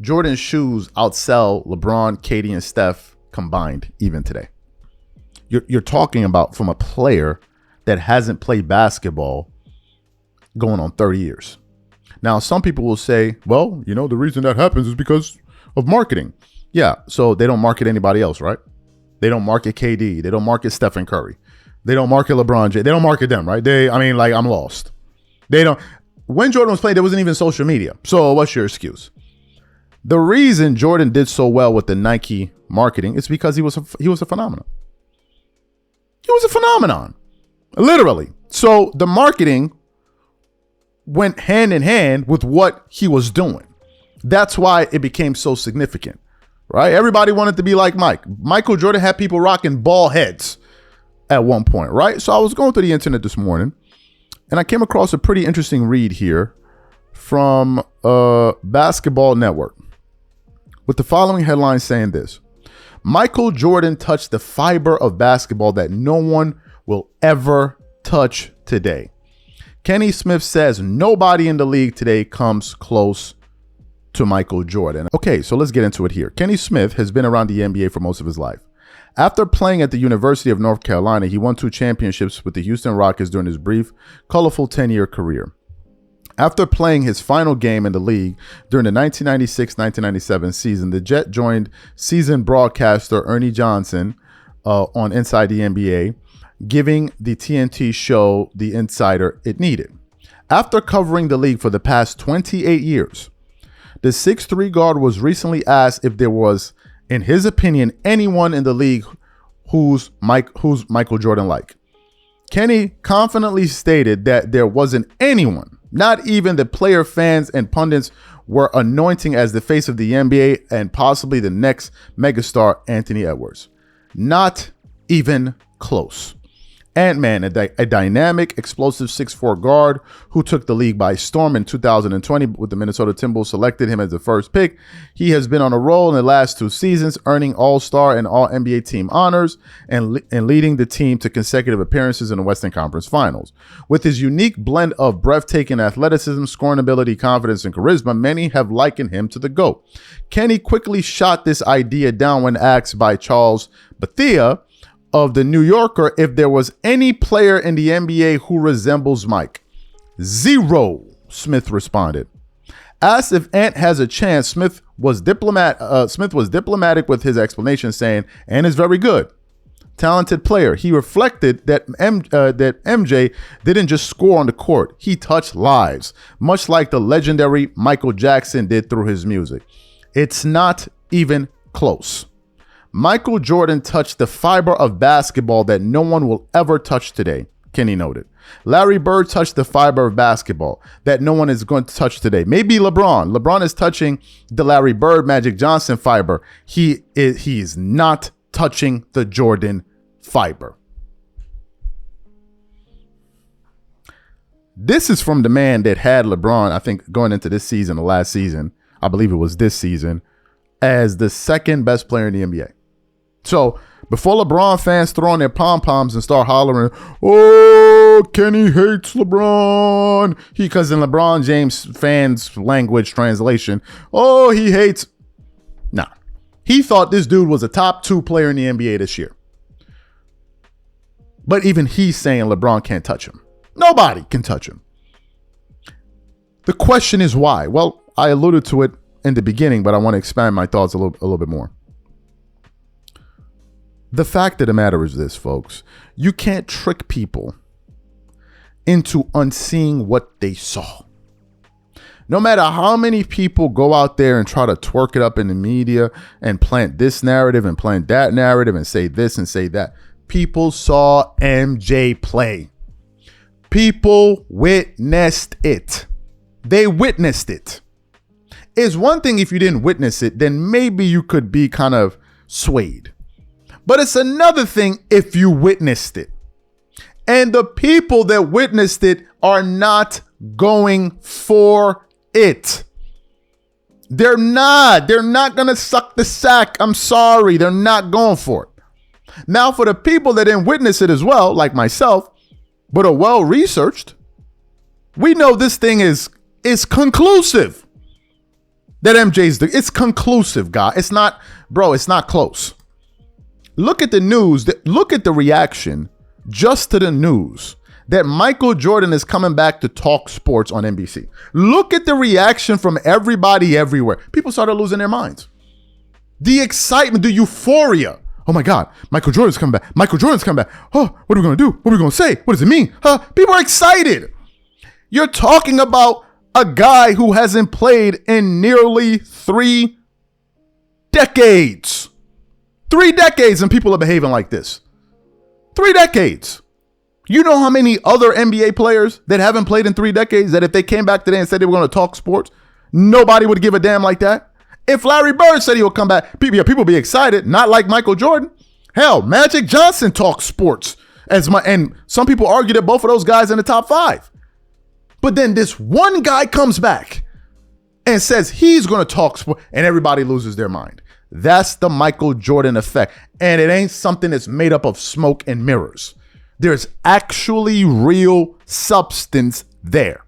Jordan's shoes outsell LeBron, KD, and Steph combined even today. You're talking about from a player that hasn't played basketball going on 30 years. Now, some people will say, well, the reason that happens is because of marketing. Yeah, so they don't market anybody else, right? They don't market KD. They don't market Stephen Curry. They don't market LeBron James. They don't market them, right? I'm lost. They don't. When Jordan was playing, there wasn't even social media. So what's your excuse? The reason Jordan did so well with the Nike marketing is because he was a phenomenon. He was a phenomenon, literally. So the marketing went hand in hand with what he was doing. That's why it became so significant, right? Everybody wanted to be like Mike. Michael Jordan had people rocking bald heads at one point, right? So I was going through the internet this morning and I came across a pretty interesting read here from Basketball Network with the following headline saying this: Michael Jordan touched the fiber of basketball that no one will ever touch today. Kenny Smith says nobody in the league today comes close to Michael Jordan. Okay, so let's get into it here. Kenny Smith has been around the NBA for most of his life. After playing at the University of North Carolina, he won 2 championships with the Houston Rockets during his brief, colorful 10-year career. After playing his final game in the league during the 1996-1997 season, the Jet joined seasoned broadcaster Ernie Johnson on Inside the NBA, giving the TNT show the insider it needed. After covering the league for the past 28 years, the 6'3" guard was recently asked if there was, in his opinion, anyone in the league who's Michael Jordan like. Kenny confidently stated that there wasn't anyone. Not even the player fans and pundits were anointing as the face of the NBA and possibly the next megastar, Anthony Edwards. Not even close. Ant-Man, a dynamic, explosive 6'4" guard who took the league by storm in 2020 with the Minnesota Timberwolves selected him as the first pick. He has been on a roll in the last 2 seasons, earning All-Star and All-NBA team honors and leading the team to consecutive appearances in the Western Conference Finals. With his unique blend of breathtaking athleticism, scoring ability, confidence, and charisma, many have likened him to the GOAT. Kenny quickly shot this idea down when asked by Charles Bethea of The New Yorker if there was any player in the NBA who resembles Mike. Zero, Smith responded. Asked if Ant has a chance, Smith was diplomatic with his explanation, saying, Ant is very good. Talented player. He reflected that MJ didn't just score on the court. He touched lives, much like the legendary Michael Jackson did through his music. It's not even close. Michael Jordan touched the fiber of basketball that no one will ever touch today, Kenny noted. Larry Bird touched the fiber of basketball that no one is going to touch today. Maybe LeBron. LeBron is touching the Larry Bird, Magic Johnson fiber. He is not touching the Jordan fiber. This is from the man that had LeBron, I think, going into this season, the last season, I believe it was this season, as the second best player in the NBA. So before LeBron fans throw on their pom-poms and start hollering, oh, Kenny hates LeBron. Because in LeBron James fans' language translation, oh, he hates. Nah. He thought this dude was a top 2 player in the NBA this year. But even he's saying LeBron can't touch him. Nobody can touch him. The question is why? Well, I alluded to it in the beginning, but I want to expand my thoughts a little bit more. The fact of the matter is this, folks. You can't trick people into unseeing what they saw. No matter how many people go out there and try to twerk it up in the media and plant this narrative and plant that narrative and say this and say that, people saw MJ play. People witnessed it. They witnessed it. It's one thing if you didn't witness it, then maybe you could be kind of swayed. But it's another thing if you witnessed it. And the people that witnessed it are not going for it. They're not going to suck the sack. I'm sorry. They're not going for it. Now, for the people that didn't witness it as well, like myself, but are well researched, we know this thing is conclusive. that it's conclusive, guy. It's not, bro, it's not close. Look at the news. Look at the reaction just to the news that Michael Jordan is coming back to talk sports on NBC. Look at the reaction from everybody everywhere. People started losing their minds. The excitement, the euphoria. Oh my God, Michael Jordan's coming back. Michael Jordan's coming back. Oh, what are we going to do? What are we going to say? What does it mean? People are excited. You're talking about a guy who hasn't played in nearly 3 decades. 3 decades and people are behaving like this. 3 decades. You know how many other NBA players that haven't played in 3 decades that if they came back today and said they were going to talk sports, nobody would give a damn like that? If Larry Bird said he would come back, people would be excited, not like Michael Jordan. Hell, Magic Johnson talks sports and some people argue that both of those guys in the top 5. But then this one guy comes back and says he's going to talk sport and everybody loses their mind. That's the Michael Jordan effect. And it ain't something that's made up of smoke and mirrors. There's actually real substance there.